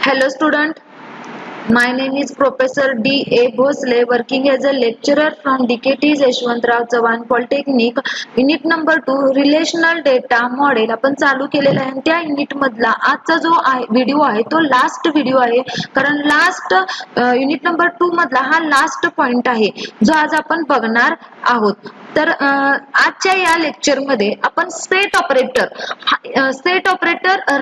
Hello student, my name is Professor D.A. Bhosle, working as a lecturer from DKT Yeshwantrao Chavan Polytechnic. Unit number 2 Relational Data Model आपण चालू केलेला आहे. त्या unit मधला आजचा जो व्हिडिओ आहे तो लास्ट व्हिडिओ आहे, कारण लास्ट युनिट नंबर 2 मधला हा लास्ट पॉइंट आहे जो आज आपण बघणार आहोत. तर आजच्या या लेक्चर मध्ये आपण set operator,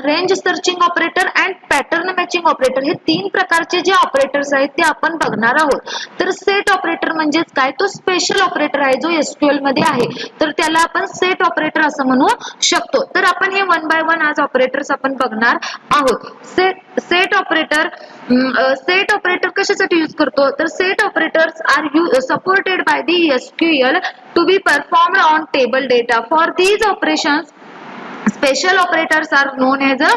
range searching operator and pattern matching operator हे तीन प्रकारचे जे ऑपरेटर्स आहेत ते आपण बघणार आहोत. तर सेट ऑपरेटर म्हणजेच काय, तो स्पेशल ऑपरेटर आहे जो एसक्यूएल मध्ये आहे, तर त्याला आपण सेट ऑपरेटर असं म्हणू शकतो. तर आपण हे वन बाय वन आज ऑपरेटर्स आपण बघणार आहोत. सेट ऑपरेटर कशासाठी यूज करतो, तर set operators are supported by the SQL to be performed on table data. For these operations, special operators are known as a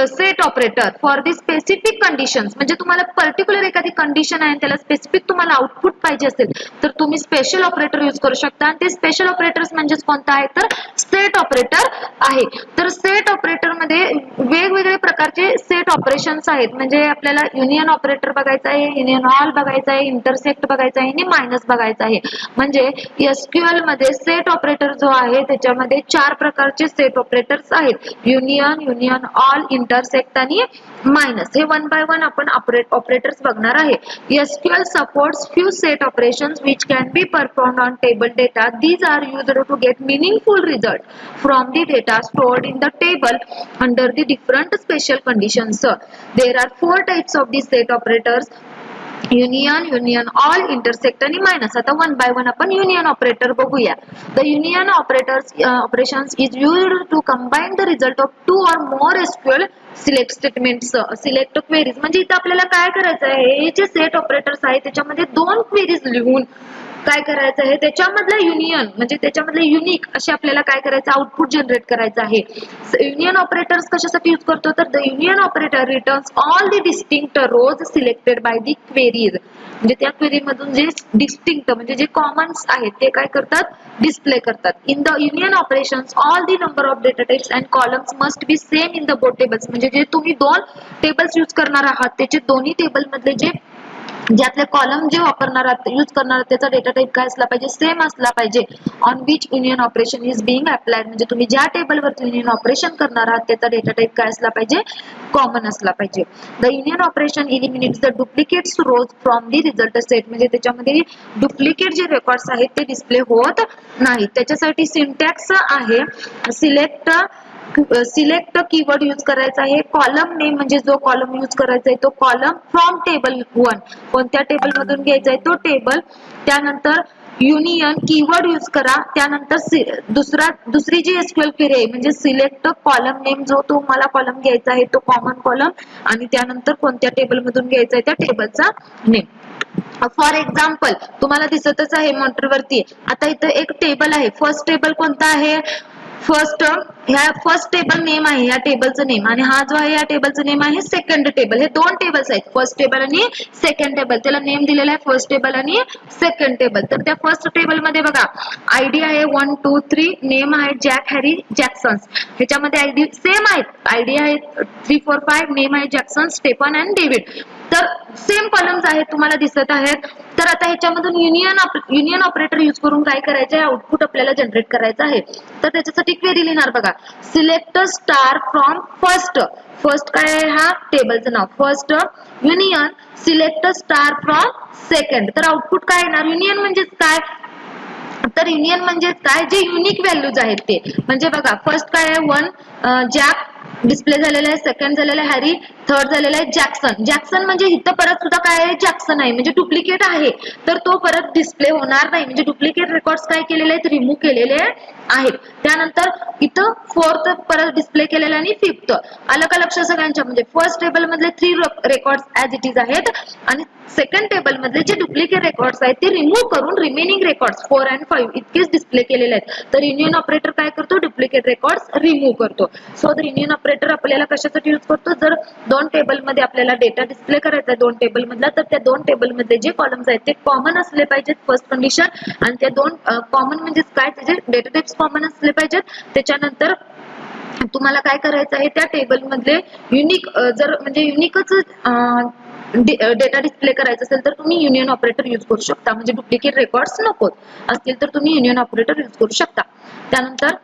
set operator for the specific conditions. म्हणजे तुम्हाला particular एखादी condition आहे त्याला specific तुम्हाला output पाहिजे असेल तर तुम्ही स्पेशल ऑपरेटर यूज करू शकता. आणि ते स्पेशल ऑपरेटर्स म्हणजे कोणता आहे, तर सेट ऑपरेटर आहे. तर सेट ऑपरेटर मध्ये वेगवेगळे प्रकारचे सेट ऑपरेशन्स आहेत. म्हणजे आपल्याला युनियन ऑपरेटर बघायचा आहे, युनियन ऑल बघायचा आहे, इंटरसेक्ट बघायचा आहे आणि मायनस बघायचा आहे. म्हणजे एसक्यूएल मध्ये सेट ऑपरेटर जो आहे त्याच्यामध्ये चार प्रकारचे सेट ऑपरेटर्स आहेत: युनियन ऑल, इंटरसेक्ट आणि मायनस. हे वन बाय वन आपण ऑपरेटर्स बघणार आहे. SQL supports few set operations which can be performed on table data. These are used to get meaningful result from the data stored in the table under the different special conditions. There are four types of these set operators: union all, intersect आणि minus. आता one by one आपण union operator बघूया. The union operations is used to combine the result of two or more SQL select statements, select queries. म्हणजे इथं आपल्याला काय करायचं आहे, हे जे सेट ऑपरेटर्स आहे त्याच्यामध्ये दोन क्वेरीज लिहून काय करायचं आहे, त्याच्यामधलं युनियन म्हणजे त्याच्यामधलं युनिक असे आपल्याला काय करायचं, आउटपुट जनरेट करायचं आहे. युनियन ऑपरेटर्स कशासाठी यूज करतो, तर the union operator returns all the distinct rows selected by the queries. म्हणजे त्या क्वेरी मधून जे डिस्टिंक्ट म्हणजे जे कॉमन्स आहेत ते काय करतात, डिस्प्ले करतात. In the union operations all the number of data types and columns must be same in the both tables. म्हणजे जे तुम्ही दोन टेबल्स यूज करणार आहात त्याचे दोन्ही टेबल मधले जे आपले कॉलम जे वापरणार आहात, यूज करणार आहात, त्याचा डेटा टाइप काय असला पाहिजे, सेम असला पाहिजे. On which union operation is being applied. म्हणजे तुम्ही ज्या टेबलवरती युनियन ऑपरेशन करणार आहात त्याचा डेटा टाइप काय असला पाहिजे, कॉमन असला पाहिजे. The union operation eliminates the duplicates rows from the result set. म्हणजे त्याच्यामध्ये डुप्लिकेट जे रेकॉर्ड्स आहेत ते डिस्प्ले होत नाहीत. त्याच्यासाठी सिंटॅक्स आहे सिलेक्ट कीवर्ड यूज करायचा आहे. कॉलम नेम म्हणजे जो कॉलम यूज करायचा आहे तो कॉलम फ्रॉम टेबल 1, कोणत्या टेबल मधून घ्यायचा आहे तो टेबल. त्यानंतर युनियन कीवर्ड यूज करा. त्यानंतर दुसरी जी एसक्यूएल क्वेरी आहे म्हणजे सिलेक्ट कॉलम नेम, जो तुम्हाला कॉलम घ्यायचा आहे तो कॉमन कॉलम, आणि त्यानंतर कोणत्या टेबल मधून घ्यायचा आहे त्या टेबलचा नेम. फॉर एक्झाम्पल तुम्हाला दिसतच आहे मॉनिटरवरती, आता इथं एक टेबल आहे. फर्स्ट टेबल कोणता आहे, फर्स्ट टेबल नेम आहे या टेबलचं नेम, आणि हा जो आहे या टेबलचं नेम आहे सेकंड टेबल. हे दोन टेबल्स आहेत, फर्स्ट टेबल आणि सेकंड टेबल. त्याला नेम दिलेला आहे फर्स्ट टेबल आणि सेकंड टेबल. तर त्या फर्स्ट टेबल मध्ये बघा आयडी आहे 1 2 3, नेम आहे जॅक हॅरी जॅक्सन. ह्याच्यामध्ये आयडी सेम आहेत, आयडी आहे 3 4 5, नेम आहे जॅक्सन, स्टेफन अँड डेव्हिड. तर सेम कॉलम्स आहेत तुम्हाला दिसत आहेत. तर आता ह्याच्यामधून युनियन ऑपरेटर यूज करून काय करायचं आहे, आउटपुट आपल्याला जनरेट करायचं आहे. तर त्याच्यासाठी क्वेरी लिहिणार बघा, सिलेक्ट स्टार फ्रॉम फर्स्ट काय आहे, हा टेबलचं नाव first, union select star from second. तर आउटपुट काय येणार, युनियन म्हणजेच काय, तर युनियन म्हणजे काय, जे युनिक व्हॅल्यूज आहेत ते. म्हणजे बघा फर्स्ट काय आहे 1 जॅक डिस्प्ले झालेला आहे, सेकंड झालेला आहे हॅरी, थर्ड झालेला आहे जॅक्सन म्हणजे इथं परत सुद्धा काय आहे, जॅक्सन आहे म्हणजे डुप्लिकेट आहे, तर तो परत डिस्प्ले होणार नाही. म्हणजे डुप्लिकेट रेकॉर्ड्स काय केलेले आहेत, रिमूव्ह केलेले आहेत. त्यानंतर इथं फोर्थ परत डिस्प्ले केलेला आणि फिफ्थ. आलं का लक्ष सगळ्यांच्या, म्हणजे फर्स्ट टेबल मधले 3 रेकॉर्ड्स ऍज इट इज आहेत आणि सेकंड टेबल मधले जे डुप्लिकेट रेकॉर्ड्स आहेत ते रिमूव्ह करून रिमेनिंग रेकॉर्ड्स 4 आणि 5 इतकेच डिस्प्ले केलेले आहेत. तर युनियन ऑपरेटर काय करतो, डुप्लिकेट रेकॉर्ड्स रिमूव्ह करतो. सो द युनियन ऑपरेटर आपल्याला कशासाठी यूज करतो, जर दोन टेबल मध्ये आपल्याला डेटा डिस्प्ले करायचा आहे दोन टेबल मधला, तर त्या दोन टेबल मध्ये जे कॉलम्स आहेत ते कॉमन असले पाहिजेत फर्स्ट कंडिशन, आणि त्या दोन कॉमन म्हणजे काय, त्याचे डेटा टाइप्स कॉमन असले पाहिजेत. त्याच्यानंतर तुम्हाला काय करायचं आहे त्या टेबल मधले युनिक जर म्हणजे युनिकच डेटा डिस्प्ले करायचा असेल तर तुम्ही युनियन ऑपरेटर यूज करू शकता, म्हणजे डुप्लिकेट रेकॉर्ड्स नको असतील तर तुम्ही युनियन ऑपरेटर यूज करू शकता. त्यानंतर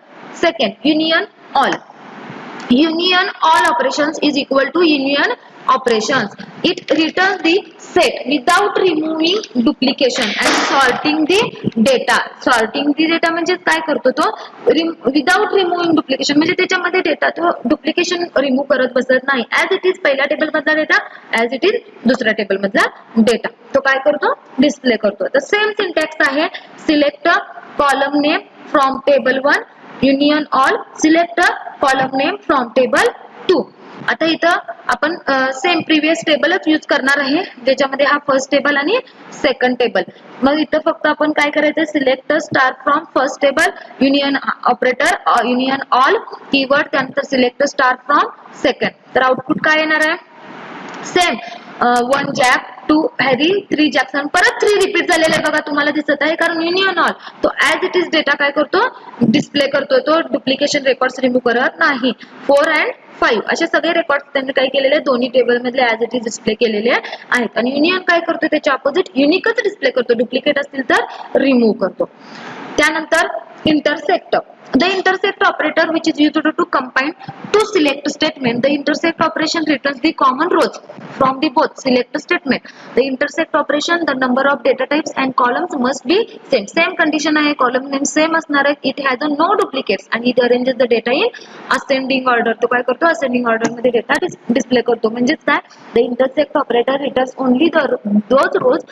second union all. Union all operations is equal to union operations. It returns the set without removing duplication and sorting the data. Sorting the data म्हणजे काय करतो तो without removing duplication म्हणजे त्याच्यामध्ये data तो डुप्लिकेशन रिमूव्ह करत बसत नाही. ऍज इट इज पहिल्या टेबल मधला डेटा ऍज इट इज दुसऱ्या टेबल मधला डेटा तो काय करतो डिस्प्ले करतो. तर सेम सिंटॅक्स आहे. Select column name from table 1 union all select column name from table 2. आता इथं आपण सेम प्रिव्हियस टेबलच यूज करणार आहे ज्याच्यामध्ये हा फर्स्ट टेबल आणि सेकंड टेबल. मग इथं फक्त आपण काय करायचं select star from first table union operator union all keyword त्यानंतर सिलेक्ट स्टार फ्रॉम सेकंड. तर आउटपुट काय येणार आहे सेम 1 जॅक 2 हॅरी 3 जॅक्सन परत 3 रिपीट झालेले बघा तुम्हाला दिसत आहे कारण युनियन ऑल तो ऍज इट इज डेटा काय करतो डिस्प्ले करतो तो डुप्लिकेशन रेकॉर्ड्स रिमूव्ह करत नाही. 4 and 5 असे सगळे रेकॉर्ड्स त्यांनी काय केलेले दोन्ही टेबल मधले ऍज इट इज डिस्प्ले केलेले आहेत. आणि युनियन काय करतो त्याच्या अपोजिट युनिकच डिस्प्ले करतो डुप्लिकेट असतील तर रिमूव्ह करतो. त्यानंतर intersect. The intersect operator which is used to combine two select statement. The intersect operation returns the common rows from the both select statement. The intersect operation the number of data types and columns must be same. Same condition आहे column name same असणार आहे. It has a no duplicates and it arranges the data in ascending order. तो काय करतो ascending order मध्ये data display करतो. म्हणजेच काय the intersect operator returns only those rows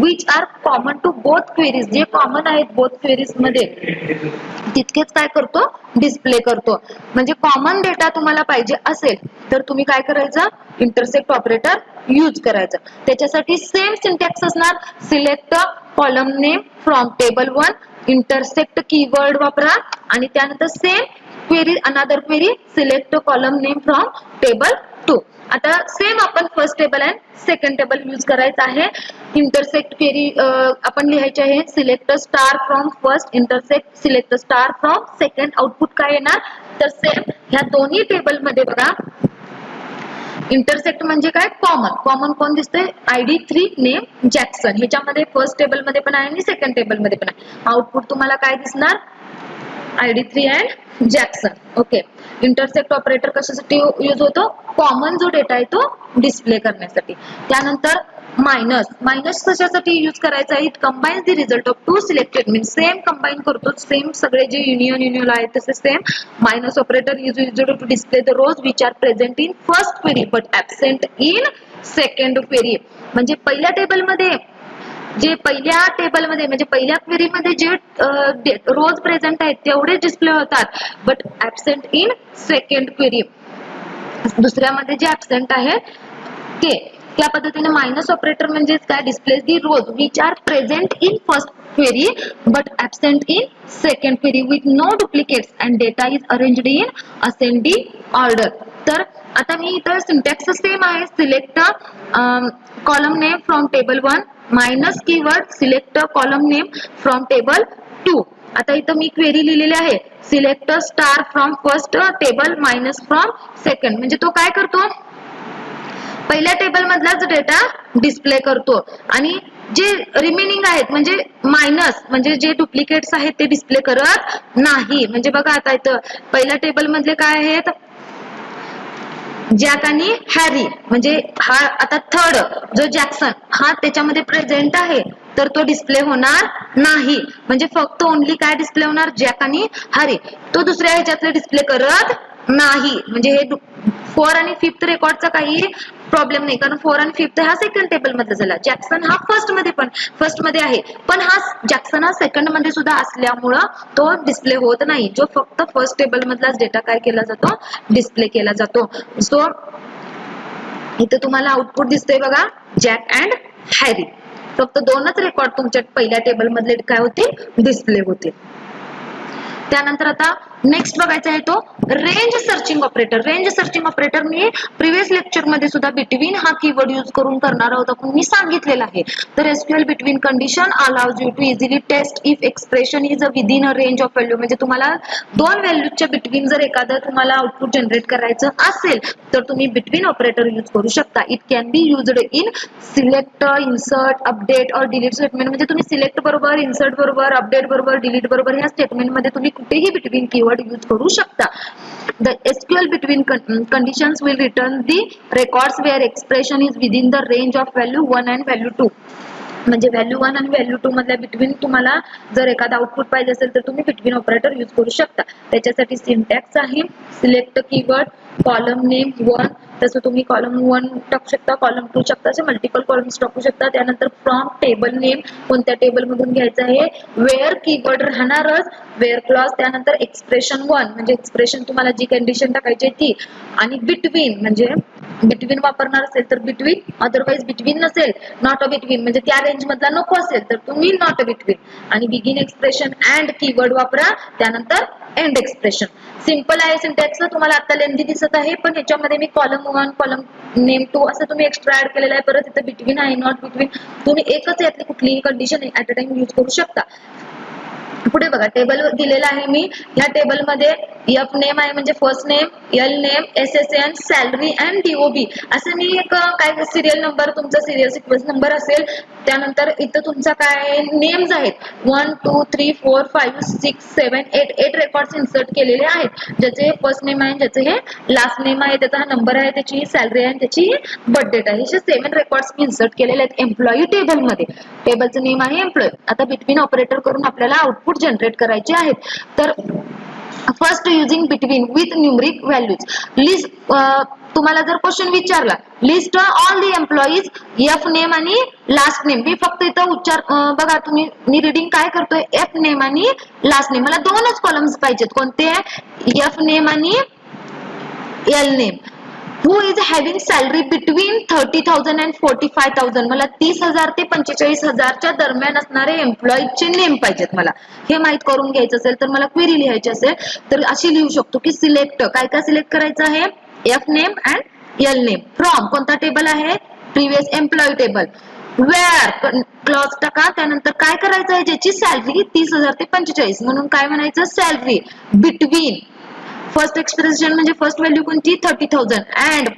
which are common to both queries. जे common आहेत both queries मध्ये तितकेच काय करतो डिस्प्ले करतो. म्हणजे कॉमन डेटा तुम्हाला पाहिजे असेल तर तुम्ही काय करायचं इंटरसेक्ट ऑपरेटर यूज करायचं. त्याच्यासाठी सेम सिंटॅक्स असणार select column name from table 1 intersect keyword वापरा आणि त्यानंतर same query another query select column name from table 2. आता सेम आपण फर्स्ट टेबल आणि सेकंड टेबल यूज करायचं आहे. इंटरसेक्ट क्वेरी आपण लिहायचे आहे select star from first intersect select star from second. Output काय येणार तर सेम ह्या दोन्ही टेबल मध्ये बघा इंटरसेक्ट म्हणजे काय कॉमन कॉमन कोण दिसतंय ID 3 नेम जॅक्सन ह्याच्यामध्ये फर्स्ट टेबल मध्ये पण आहे आणि सेकंड टेबल मध्ये पण आहे. आउटपुट तुम्हाला काय दिसणार ID 3 and Jackson. Okay intersect operator कशासाठी यूज होतो कॉमन जो डेटा आहे तो डिस्प्ले करण्यासाठी. त्यानंतर मायनस. मायनस कशासाठी यूज करायचा आहे it combines the result of two selected means same combine करतो सेम सगळे जे युनियन आहेत तसे same. Minus operator is used to display the rows which are present in first query but absent in second query. म्हणजे पहिल्या table मध्ये जे पहिल्या टेबल मध्ये म्हणजे पहिल्या क्वेरी मध्ये जे रोज प्रेझेंट आहेत तेवढे डिस्प्ले होतात but absent in second query. दुसऱ्यामध्ये जे ऍबसेंट आहे ते त्या पद्धतीने मायनस ऑपरेटर म्हणजे काय displays the rows which are present in first query but absent in second query with no duplicates and data is arranged in ascending order. तर आता मी इथं सिंटॅक्स सेम आहे select column name from table 1 minus keyword select column name from table 2. आता इथं मी query लिहिलेली आहे select star from first table minus from second. म्हणजे तो काय करतो पहिल्या टेबल मधलाच डेटा डिस्प्ले करतो आणि जे रिमेनिंग आहेत म्हणजे मायनस म्हणजे जे डुप्लिकेट्स आहेत ते डिस्प्ले करत नाही. म्हणजे बघा आता इथं पहिल्या टेबल मधले काय आहेत जॅक आणि हॅरी म्हणजे हा आता थर्ड जो जॅक्सन हा त्याच्यामध्ये प्रेझेंट आहे तर तो डिस्प्ले होणार नाही. म्हणजे फक्त ओनली काय डिस्प्ले होणार जॅक आणि हॅरी तो दुसऱ्या ह्याच्यातले डिस्प्ले करत नाही. म्हणजे हे 4 आणि 5th रेकॉर्डचा काही प्रॉब्लेम नाही कारण 4 आणि 5th हा सेकंड टेबल मध्ये झाला. जॅक्सन हा फर्स्ट मध्ये आहे पण हा जॅक्सन हा सेकंड मध्ये सुद्धा असल्यामुळं तो डिस्प्ले होत नाही. जो फक्त फर्स्ट टेबल मधलाच डेटा काय केला जातो डिस्प्ले केला जातो. सो इथे तुम्हाला आउटपुट दिसतंय बघा जॅक अँड हॅरी फक्त दोनच रेकॉर्ड तुमच्या पहिल्या टेबल मधले काय होते डिस्प्ले होते. त्यानंतर आता नेक्स्ट बघायचा आहे तो range searching operator. Range searching operator मी प्रिव्हियस लेक्चर मध्ये सुद्धा बिटवीन हा कीवर्ड यूज करून करणार आहोत आपण मी सांगितलेलं आहे. तर SQL between condition allows you to easily test if expression is within a range of value. म्हणजे तुम्हाला दोन व्हॅल्यूच्या बिटवीन जर एखादं तुम्हाला आउटपुट जनरेट करायचं असेल तर तुम्ही बिटवीन ऑपरेटर यूज करू शकता. It can be used in select, insert, update और डिलीट स्टेटमेंट. म्हणजे तुम्ही सिलेक्ट बरोबर, इन्सर्ट बरोबर, अपडेट बरोबर, डिलीट बरोबर ह्या स्टेटमेंट मध्ये तुम्ही कुठेही बिटवीन कीवर्ड यूज करू शकता. The SQL between conditions will return the records where expression is within the range of value 1 and value 2. म्हणजे व्हॅल्यू 1 आणि व्हॅल्यू 2 मधल्या बिटवीन तुम्हाला जर एखादा आउटपुट पाहिजे असेल तर तुम्ही बिटवीन ऑपरेटर यूज करू शकता. त्याच्यासाठी सिंटॅक्स आहे सिलेक्ट कीवर्ड, कॉलम नेम 1, तसं तुम्ही कॉलम 1 टाकू शकता, कॉलम 2 शकता, असे मल्टिपल कॉलम्स टाकू शकता. त्यानंतर फ्रॉम टेबल नेम कोणत्या टेबल मधून घ्यायचं आहे, वेअर कीवर्ड राहणारच, वेअर क्लॉज, त्यानंतर एक्सप्रेशन 1 म्हणजे एक्सप्रेशन तुम्हाला जी कंडिशन टाकायची आहे ती, आणि बिटवीन म्हणजे बिटवीन वापरणार असेल तर बिटवीन, अदरवाइज बिटवीन नसेल नॉट अ बिटवीन म्हणजे त्या रेंज मधला नको असेल तर तुम्ही नॉट अ बिटवीन, आणि बिगिन एक्सप्रेशन अँड कीवर्ड वापरा, त्यानंतर एंड एक्सप्रेशन. सिंपल आहे सिंटॅक्स, तुम्हाला आता लेंथी दिसत आहे पण ह्याच्यामध्ये मी कॉलम 1 कॉलम नेम 2 असं तुम्ही एक्स्ट्रा ऍड केलेलं आहे. परत इथं बिटवीन आहे, नॉट बिटवीन, तुम्ही एकच यातली कुठलीही condition at a time use करू शकता. पुढे बघा टेबल दिलेला आहे मी, या टेबल मध्ये एफ नेम आहे म्हणजे first name, L name, SSN, salary and DOB असं मी एक काय सिरियल नंबर तुमचा सिरियल सिक्वेन्स नंबर असेल. त्यानंतर इथं तुमचा काय नेम्स आहेत 1 2 3 4 5 6 7 8 रेकॉर्ड्स इन्सर्ट केलेले आहेत, ज्याचे फर्स्ट नेम आहे, ज्याचे हे लास्ट नेम आहे, त्याचा हा नंबर आहे, त्याची सॅलरी आहे, त्याची बर्थ डेट आहे. हे 7 रेकॉर्ड्स मी इन्सर्ट केलेले आहेत एम्प्लॉई टेबल मध्ये. टेबलचं नेम आहे एम्प्लॉई. आता बिटवीन ऑपरेटर करून आपल्याला आउटपुट जनरेट करायचे आहेत. तर first using between with numeric values. List, तुम्हाला जर क्वेश्चन विचारला list all the employees F name आणि लास्ट नेम, मी फक्त इथं उच्चार बघा तुम्ही, मी रिडिंग काय करतोय एफ नेम आणि लास्ट नेम, मला दोनच कॉलम्स पाहिजेत. कोणते, एफ नेम आणि L name. Who is having salary between 30,000 and 45,000. मला 30,000 ते 45,000च्या दरम्यान असणारे एम्प्लॉईजचे नेम पाहिजेत. मला हे माहित करून घ्यायचं असेल तर मला क्वेरी लिहायची असेल तर अशी लिहू शकतो की सिलेक्ट, काय काय सिलेक्ट करायचं आहे, F name and L name, from कोणता टेबल आहे, previous employee table, where clause टाका, त्यानंतर काय करायचं आहे, ज्याची सॅलरी 30,000 ते 45 म्हणून काय म्हणायचं, सॅलरी बिटवीन फर्स्ट एक्सप्रेशन म्हणजे फर्स्ट व्हॅल्यू कोणती 30,000 अँड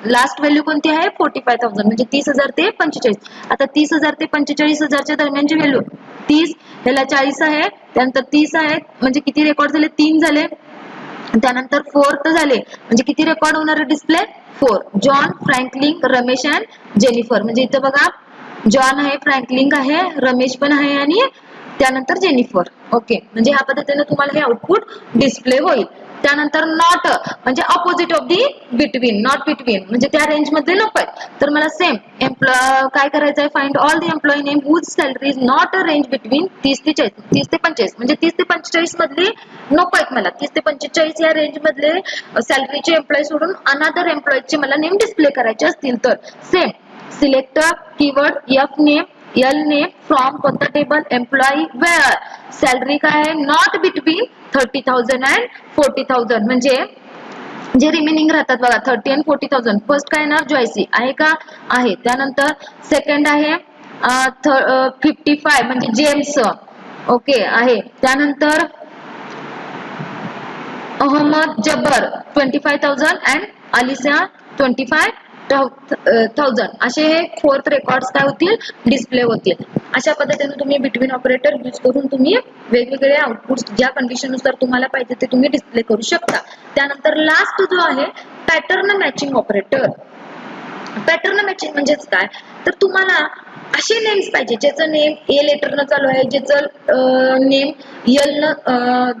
लास्ट व्हॅल्यू कोणती आहे 45,000 म्हणजे 30,000 ते 45. आता 30,000 ते 45,000च्या दरम्यानची व्हॅल्यू 30, ह्याला 40 आहे, त्यानंतर 30 आहे म्हणजे किती रेकॉर्ड झाले, 3 झाले, त्यानंतर 4 झाले म्हणजे किती रेकॉर्ड होणार display 4. John, Franklin, Ramesh and Jennifer. म्हणजे इथं बघा जॉन आहे, फ्रँकलिन आहे, रमेश पण आहे आणि त्यानंतर जेनिफर. ओके, म्हणजे ह्या पद्धतीने तुम्हाला हे आउटपुट डिस्प्ले होईल. त्यानंतर नॉट म्हणजे opposite of the between, not between म्हणजे त्या रेंज मध्ये नको आहे. तर मला सेम काय करायचं आहे, find all the employee name whose salary is not a range between 30 ते 40, 30 ते 45 म्हणजे 30 ते 45 मधले नको आहेत मला. 30 ते 45 या रेंज मधले सॅलरीचे एम्प्लॉई सोडून अनादर एम्प्लॉईचे मला नेम डिस्प्ले करायचे असतील तर same select keyword F name, L name, from कोणता टेबल, एम्प्लॉई, वेअर, सॅलरी काय आहे नॉट बिटवीन 30,000 अँड 40,000 म्हणजे जे रिमेनिंग राहतात बघा 30 आणि 40,000. फर्स्ट काय येणार, जॉयसी आहे का, आहे. त्यानंतर सेकंड आहे 55 म्हणजे जेम्स, ओके आहे. त्यानंतर अहमद जब्बर 25,000 अँड अलिसा 25,000 असे हे 4th रेकॉर्ड्स काय होतील डिस्प्ले होतील. अशा पद्धतीने तुम्ही बिटवीन ऑपरेटर यूज करून तुम्ही वेगवेगळे आउटपुट्स ज्या कंडिशन नुसार तुम्हाला पाहिजे ते तुम्ही डिस्प्ले करू शकता. त्यानंतर लास्ट जो आहे pattern matching operator. Pattern matching म्हणजेच काय, तर तुम्हाला असे नेम्स पाहिजे ज्याचं नेम ए लेटरनं चालू आहे, ज्याचं नेम एल न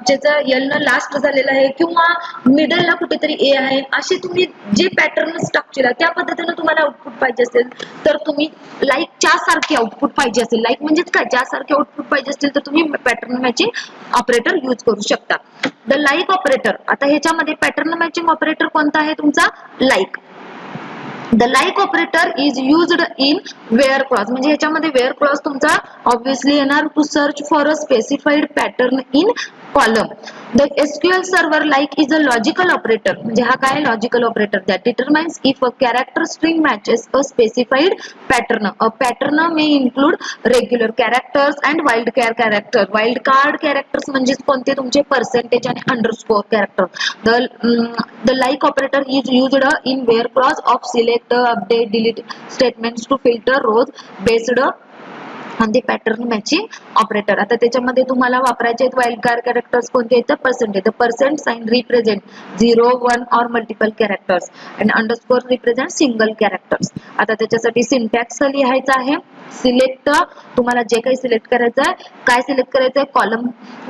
ज्याचं एल न लास्ट झालेलं आहे किंवा मिडलला कुठेतरी ए आहे, असे तुम्ही जे पॅटर्न स्ट्रक्चर त्या पद्धतीने तुम्हाला आउटपुट पाहिजे असेल तर तुम्ही लाईकच्या सारखे आउटपुट पाहिजे असेल, लाईक म्हणजेच काय ज्यासारखे आउटपुट पाहिजे असेल तर तुम्ही पॅटर्न मॅचिंग ऑपरेटर यूज करू शकता. द लाईक ऑपरेटर, आता ह्याच्यामध्ये पॅटर्न मॅचिंग ऑपरेटर कोणता आहे तुमचा like. The like operator is used in where clause म्हणजे ह्याच्यामध्ये where clause तुमचा obviously येणार to search for a specified pattern in column. The SQL server like is a logical operator. म्हणजे हा काय logical operator that determines if a character string matches a specified pattern. A pattern may include regular characters and wildcard characters. Wildcard characters म्हणजे कोणते तुमचे percentage आणि underscore character. The like operator is used in where clause of select, update, delete statements to filter rows based on the pattern matching operator. आता त्याच्यामध्ये तुम्हाला वापरायचे आहेत wild card characters कोणते आहेत? Percentage. The percent sign represent 0, 1 or multiple characters आणि underscore represent single characters. आता त्याच्यासाठी सिंटॅक्स लिहायचा आहे. सिलेक्ट, तुम्हाला जे काही सिलेक्ट करायचं आहे, काय सिलेक्ट करायचं आहे? कॉलम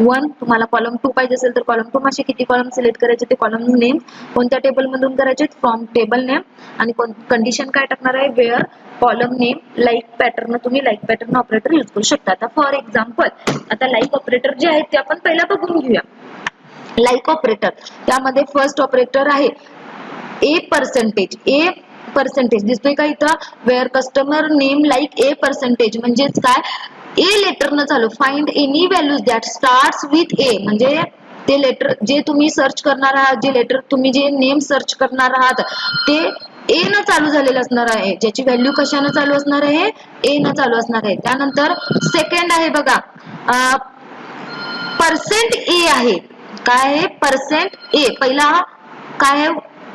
1, तुम्हाला कॉलम 2 पाहिजे असेल तर कॉलम 2 असे किती कॉलम सिलेक्ट करायचे ते कॉलम नेम कोणत्या टेबल मधून करायचे? From table name. आणि कंडिशन काय टाकणार आहे? Where column name like pattern. तुम्ही लाईक पॅटर्न ऑपरेटर यूज करू शकता. आता फॉर एक्झाम्पल आता लाईक ऑपरेटर जे आहेत ते आपण पहिला बघून घेऊया. लाईक ऑपरेटर त्यामध्ये फर्स्ट ऑपरेटर आहे ए पर्सेंटेज. ए पर्सेंटेज दिसतोय का इथं? Where customer name like A percentage म्हणजेच काय? ए लेटर न चालू. Find any values that starts with A. म्हणजे ते लेटर जे तुम्ही सर्च करणार आहात, जे लेटर तुम्ही जे नेम सर्च करणार आहात ते ए न चालू झालेलं असणार आहे. ज्याची व्हॅल्यू कशाने चालू असणार आहे? ए न चालू असणार आहे. त्यानंतर सेकंड आहे बघा पर्सेंट ए आहे. काय आहे? पर्सेंट ए. पहिला काय आहे?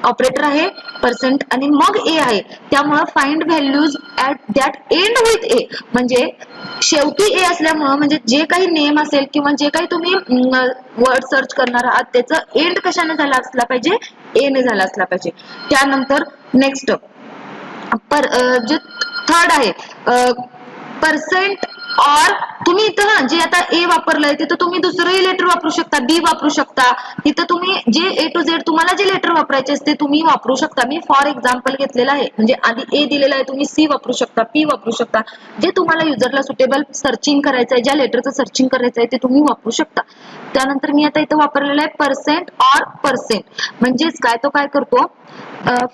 ऑपरेटर आहे पर्सेंट आणि मग ए आहे. त्यामुळे find values at that end with A. म्हणजे शेवटी ए असल्यामुळे म्हणजे जे काही नेम असेल किंवा जे काही तुम्ही वर्ड सर्च करणार आहात त्याचं एंड कशाने झाला असला पाहिजे? ए ने झाला असला पाहिजे. त्यानंतर नेक्स्ट जे थर्ड आहे पर्सेंट और. तुम्ही इथं जे आता ए वापरलंय तिथं तुम्ही दुसरंही लेटर वापरू शकता, बी वापरू शकता. इथं तुम्ही जे ए टू झेड तुम्हाला जे लेटर वापरायचे असते तुम्ही वापरू शकता. मी फॉर एक्झाम्पल घेतलेलं आहे. म्हणजे आधी ए दिलेला आहे, तुम्ही सी वापरू शकता, पी वापरू शकता. जे तुम्हाला युजरला सुटेबल सर्चिंग करायचं आहे, ज्या लेटरचं सर्चिंग करायचं आहे ते तुम्ही वापरू शकता. त्यानंतर मी आता इथं वापरलेलं आहे पर्सेंट और पर्सेंट. म्हणजेच काय? तो काय करतो?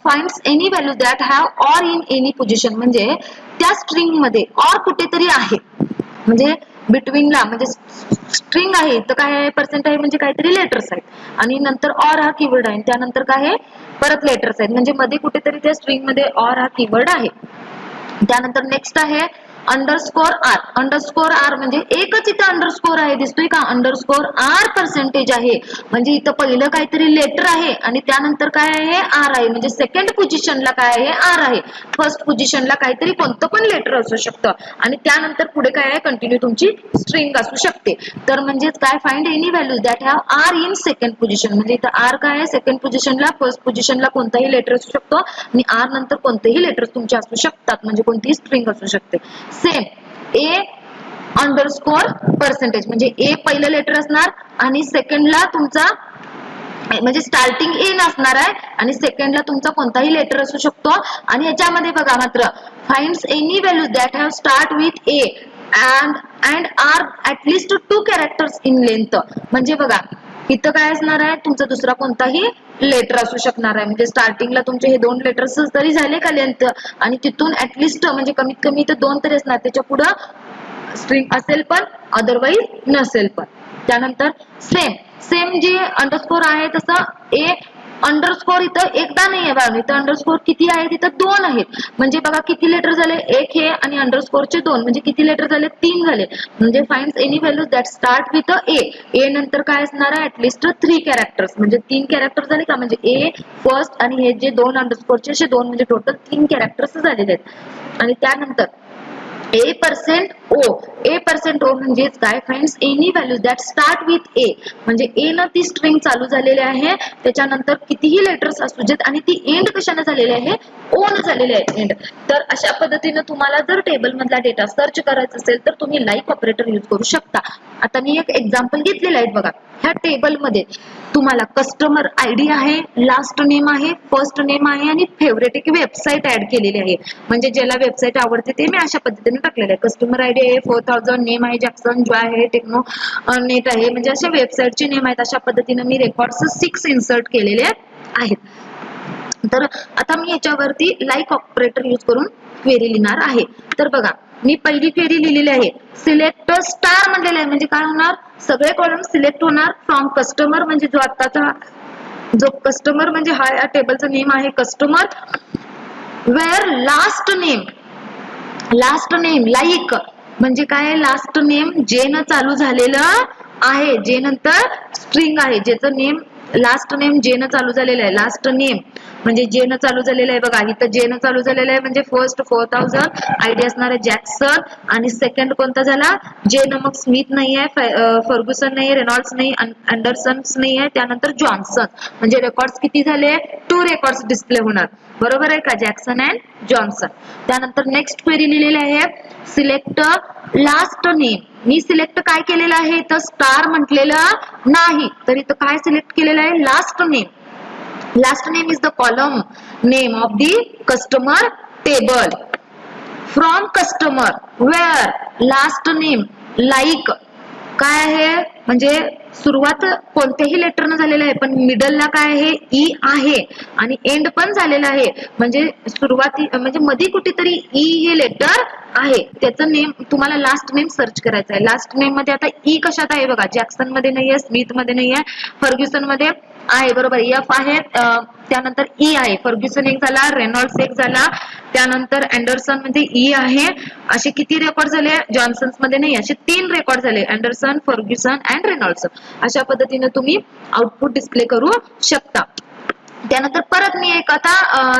Finds any value that have or in any position. म्हणजे त्या स्ट्रिंग मध्ये ऑर कुठेतरी आहे. म्हणजे बिटवीनला म्हणजे स्ट्रिंग आहे तर काय आहे? पर्सेंट आहे म्हणजे काहीतरी लेटर्स आहेत आणि नंतर ऑर हा कीवर्ड आहे. त्यानंतर काय आहे? परत लेटर्स आहेत. म्हणजे मध्ये कुठेतरी त्या स्ट्रिंग मध्ये ऑर हा कीवर्ड आहे. त्यानंतर नेक्स्ट आहे अंडरस्कोर आर. अंडरस्कोर आर म्हणजे एकच इथं अंडरस्कोर आहे. दिसतोय का? अंडरस्कोर आर पर्सेंटेज आहे. म्हणजे इथं पहिलं काहीतरी लेटर आहे आणि त्यानंतर काय आहे? आर आहे. म्हणजे सेकंड पोझिशनला काय आहे? आर आहे. फर्स्ट पोझिशनला काहीतरी कोणतं पण लेटर असू शकतं आणि त्यानंतर पुढे काय आहे? कंटिन्यू तुमची स्ट्रिंग असू शकते. तर म्हणजेच काय? Find any values that have are in second position. म्हणजे इथं आर काय आहे? सेकंड पोझिशनला. फर्स्ट पोझिशनला कोणताही लेटर असू शकतो आणि आर नंतर कोणतेही लेटर तुमचे असू शकतात. म्हणजे कोणतीही स्ट्रिंग असू शकते. सेम ए अंडरस्कोर पर्सेंटेज म्हणजे ए पहिलं लेटर असणार आणि सेकंडला तुमचा म्हणजे स्टार्टिंग ए नसणार आहे आणि सेकंडला तुमचा कोणताही लेटर असू शकतो. आणि याच्यामध्ये बघा मात्र finds any value that have start with A and are at least 2 characters in length. म्हणजे बघा इथं काय असणार आहे? तुमचा दुसरा कोणताही लेटर असू शकणार आहे. म्हणजे स्टार्टिंगला तुमचे हे 2 लेटर्स तरी झाले का लेंथ आणि तिथून ऍटलिस्ट म्हणजे कमीत कमी इथं 2 तरी असणार. त्याच्या पुढे स्ट्रिंग असेल पण अदरवाईज नसेल पण. त्यानंतर सेम जे अंडरस्कोर आहे तसं ए अंडरस्कोर इथं एकदा नाही आहे बघा. इथं अंडरस्कोर किती आहे? तिथं 2 आहेत. म्हणजे बघा किती लेटर झाले? एक हे आणि अंडरस्कोरचे 2 म्हणजे किती लेटर झाले? 3 झाले. म्हणजे finds any value that start with A. A नंतर काय असणार आहे? At least 3 characters. म्हणजे 3 कॅरेक्टर झाले का? म्हणजे ए फर्स्ट आणि हे जे 2 अंडरस्कोरचे असे 2 म्हणजे टोटल 3 कॅरेक्टर्स झालेले आहेत. आणि त्यानंतर A percent O. A percent O म्हणजेच काय? Finds any value that start with A. म्हणजे ए न ती स्ट्रिंग चालू झालेली आहे. त्याच्यानंतर कितीही लेटर्स असू देत आणि ती एंड कशाने झालेली आहे? ओ न झालेली आहे एंड. तर अशा पद्धतीने तुम्हाला जर टेबल मधला डेटा सर्च करायचा असेल तर तुम्ही लाईक ऑपरेटर यूज करू शकता. आता मी एक एक्झाम्पल घेतलेलं आहे बघा. ह्या टेबल मध्ये तुम्हाला कस्टमर आयडी आहे, लास्ट नेम आहे, फर्स्ट नेम आहे आणि फेवरेट एक वेबसाईट ऍड केलेली आहे. म्हणजे ज्याला वेबसाईट आवडते ते मी अशा पद्धतीने टाकलेलं आहे. कस्टमर आयडी आहे 4000, नेम आहे जॅक्सन, जॉय आहे, टेक्नो नेट आहे. म्हणजे अशा वेबसाईटचे नेम आहेत. अशा पद्धतीने मी रेकॉर्ड्स 6 इन्सर्ट केलेले आहेत. तर आता मी याच्यावरती लाईक ऑपरेटर यूज करून क्वेरी लिहिणार आहे. तर बघा मी पहिली क्वेरी लिहिलेली आहे. सिलेक्ट स्टार म्हटलेलं आहे म्हणजे काय होणार, सगळे कॉलम सिलेक्ट होणार फ्रॉम कस्टमर म्हणजे जो आताचा जो कस्टमर म्हणजे हा या टेबलचं नेम आहे customer, where last name like म्हणजे काय, लास्ट नेम जे न चालू झालेलं आहे, जे नंतर स्ट्रिंग आहे, ज्याचं नेम लास्ट नेम जे न चालू झालेलं आहे. लास्ट नेम म्हणजे जे न चालू झालेलं आहे बघा, इथं जे न चालू झालेलं आहे म्हणजे फर्स्ट 4000 आयडी असणार आहे जॅक्सन, आणि सेकंड कोणता झाला जे न, मग स्मिथ नाही आहे, फर्ग्युसन नाही, रेनॉल्ड्स नाही, अँडरसन नाही आहे, त्यानंतर जॉन्सन. म्हणजे रेकॉर्ड्स किती झाले, 2 रेकॉर्ड्स डिस्प्ले होणार. बरोबर आहे का, जॅक्सन अँड जॉन्सन. त्यानंतर नेक्स्ट क्वेरी लिहिलेली आहे सिलेक्ट लास्ट नेम. मी सिलेक्ट काय केलेलं आहे, तर स्टार म्हटलेलं नाही, तर इथं काय सिलेक्ट केलेलं आहे, last name. Last name is the column name of the customer table from customer where last name like काय आहे, म्हणजे सुरुवात कोणत्याही लेटरनं झालेलं आहे, पण मिडलला काय आहे, ई आहे, आणि एंड पण झालेला आहे, म्हणजे सुरुवाती म्हणजे मध्ये कुठेतरी ई हे लेटर आहे, त्याचं नेम तुम्हाला लास्ट नेम सर्च करायचं आहे. लास्ट नेम मध्ये आता ई कशात आहे बघा, जॅक्सन मध्ये नाहीये, स्मिथ मध्ये नाहीये, फर्ग्युसन मध्ये आहे. बरोबर, एफ आहे, त्यानंतर ई आहे, फर्ग्युसन एक झाला, रेनॉल्ड्स एक झाला, त्यानंतर अँडरसन मध्ये ई आहे. असे किती रेकॉर्ड झाले, जॉन्सन्स मध्ये नाही, असे 3 रेकॉर्ड झाले, अँडरसन, फर्ग्युसन अँड रेनॉल्ड्स. अशा पद्धतीने तुम्ही आउटपुट डिस्प्ले करू शकता. त्यानंतर परत मी एक आता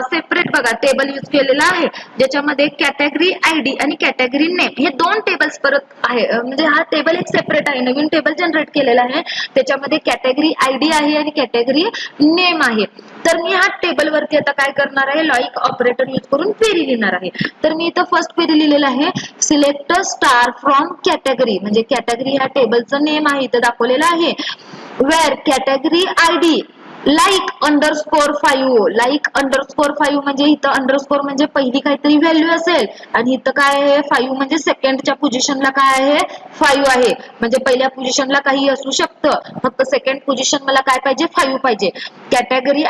सेपरेट बघा टेबल यूज केलेला आहे, ज्याच्यामध्ये कॅटेगरी आयडी आणि कॅटेगरी नेम हे 2 टेबल्स परत आहे. म्हणजे हा टेबल एक सेपरेट आहे, नवीन टेबल जनरेट केलेला आहे, त्याच्यामध्ये कॅटेगरी आयडी आहे आणि कॅटेगरी नेम आहे. तर मी हा टेबल वरती आता काय करणार आहे, लाईक ऑपरेटर यूज करून क्वेरी लिहिणार आहे. तर मी इथं फर्स्ट क्वेरी लिहिलेला आहे सिलेक्ट स्टार फ्रॉम कॅटेगरी, म्हणजे कॅटेगरी ह्या टेबलचं नेम आहे इथं दाखवलेलं आहे, where category ID like underscore 5, like underscore 5 म्हणजे इथं अंडरस्कोर म्हणजे पहिली काहीतरी व्हॅल्यू असेल, आणि इथं काय आहे 5 म्हणजे सेकंडच्या पोझिशनला काय आहे 5 आहे, म्हणजे पहिल्या पोझिशनला काही असू शकतं, फक्त सेकंड पोझिशन मला काय पाहिजे 5 पाहिजे. कॅटेगरी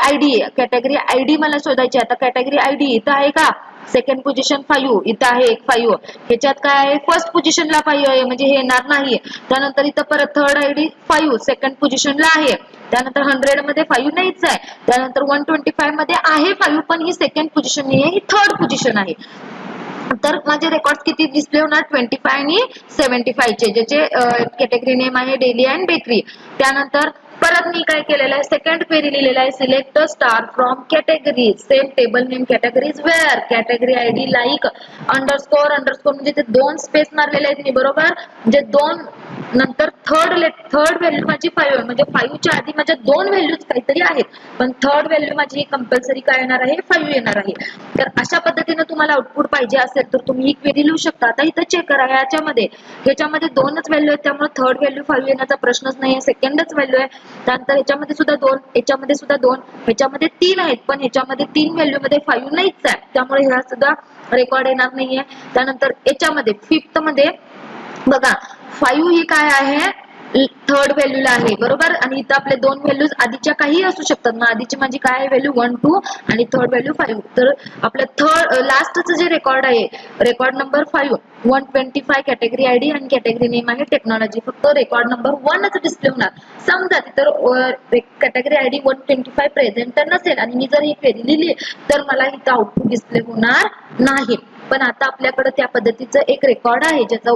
आयडी मला शोधायची. आता कॅटेगरी आयडी इथं आहे का, सेकंड पोझिशन 5 इथं आहे 5, ह्याच्यात काय आहे फर्स्ट पोझिशनला 5 आहे म्हणजे हे येणार नाही. त्यानंतर इथं परत थर्ड आयडी 5 सेकंड पोझिशनला आहे, त्यानंतर 100 मध्ये 5 नाहीच आहे, त्यानंतर 125 मध्ये आहे 5 पण ही सेकंड पोझिशन नाही आहे, ही थर्ड पोझिशन आहे. तर माझे रेकॉर्ड किती डिस्प्ले होणार 25 आणि 75 चे, ज्याचे कॅटेगरी नेम आहे डेली अँड बेकरी. त्यानंतर परत मी काय केलेलं आहे सेकंड क्वेरी लिहिलेला आहे select star from category, same table name categories where category ID like underscore म्हणजे ते 2 स्पेस मारलेले आहेत मी, बरोबर, म्हणजे 2 नंतर थर्ड व्हॅल्यू माझी 5 म्हणजे 5 च्या आधी माझ्या 2 व्हॅल्यूज काहीतरी आहेत, पण थर्ड व्हॅल्यू माझी कंपल्सरी काय येणार आहे 5 येणार आहे. तर अशा पद्धतीने तुम्हाला आउटपुट पाहिजे असेल तर तुम्ही ही क्वेरी लिहू शकता. आता इथं चेक करा, ह्याच्यामध्ये 2च व्हॅल्यू आहेत, त्यामुळे थर्ड व्हॅल्यू 5 येण्याचा प्रश्नच नाही, सेकंडच व्हॅल्यू आहे. त्यानंतर ह्याच्यामध्ये सुद्धा 2, ह्याच्यामध्ये सुद्धा 2, ह्याच्यामध्ये 3 आहेत, पण ह्याच्यामध्ये 3 व्हॅल्यू मध्ये 5 नाहीच आहे, त्यामुळे ह्या सुद्धा रेकॉर्ड येणार नाहीये. त्यानंतर याच्यामध्ये फिफ्थ मध्ये बघा 5 ही काय आहे थर्ड व्हॅल्यूला आहे, बरोबर, आणि इथं आपले 2 व्हॅल्यूज आधीच्या काही असू शकतात. मग आधीची माझी काय व्हॅल्यू 1 2 आणि थर्ड व्हॅल्यू 5. तर आपलं लास्टचं जे रेकॉर्ड आहे रेकॉर्ड नंबर 5 125 कॅटेगरी आयडी आणि कॅटेगरी नेम आहे टेक्नॉलॉजी, फक्त रेकॉर्ड नंबर 1च डिस्प्ले होणार. समजा तिथं कॅटेगरी आयडी 125 प्रेझेंट नसेल आणि मी जर ही क्वेरी लिहिली तर मला इथं आउटपुट डिस्प्ले होणार नाही. पण आता आपल्याकडे त्या पद्धतीचं एक रेकॉर्ड आहे ज्याचा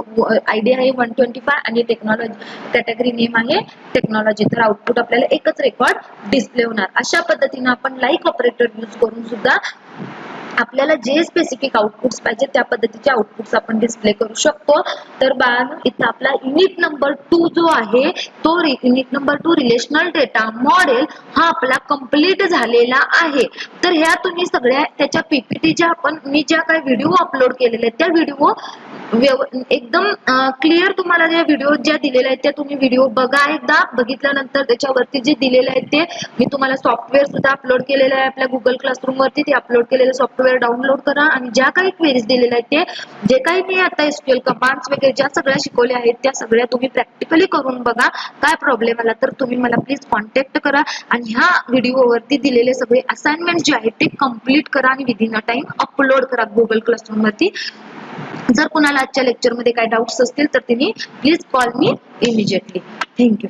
आयडी आहे 125 आणि टेक्नॉलॉजी कॅटेगरी नेम आहे टेक्नॉलॉजी, तर आउटपुट आपल्याला एकच रेकॉर्ड डिस्प्ले होणार. अशा पद्धतीने आपण लाईक ऑपरेटर यूज करून सुद्धा आपल्याला जे स्पेसिफिक आउटपुट्स पाहिजे त्या पद्धतीचे आउटपुट्स आपण डिस्प्ले करू शकतो. तर बाळांनो इथं आपला युनिट नंबर 2 जो आहे तो unit number 2 relational data model हा आपला कंप्लीट झालेला आहे. तर ह्या तुम्ही सगळ्या त्याच्या पीपीटी ज्या मी ज्या काही व्हिडिओ अपलोड केलेले आहेत त्या व्हिडिओ एकदम क्लिअर तुम्हाला ज्या व्हिडिओ ज्या दिलेल्या आहेत त्या तुम्ही व्हिडिओ बघा, एकदा बघितल्यानंतर त्याच्यावरती जे दिलेले आहेत ते मी तुम्हाला सॉफ्टवेअर सुद्धा अपलोड केलेलं आहे आपल्या गुगल क्लासरूम वरती, ते अपलोड केलेलं सॉफ्टवेअर डाउनलोड करा आणि ज्या काही क्वेरीज दिलेल्या आहेत ते जे काही मी आता एसक्यूएल कमांड्स वगैरे ज्या सगळ्या शिकवल्या आहेत त्या सगळ्या तुम्ही प्रॅक्टिकली करून बघा. काय प्रॉब्लेम आला तर तुम्ही मला प्लीज कॉन्टॅक्ट करा आणि ह्या व्हिडिओवरती दिलेले सगळे असाइनमेंट जे आहेत ते कम्प्लीट करा आणि विदिन अ टाइम अपलोड करा गुगल क्लासरूम वरती. जर कुणाला आजच्या लेक्चरमध्ये काही डाऊट्स असतील तर तुम्ही please call me immediately. Thank you.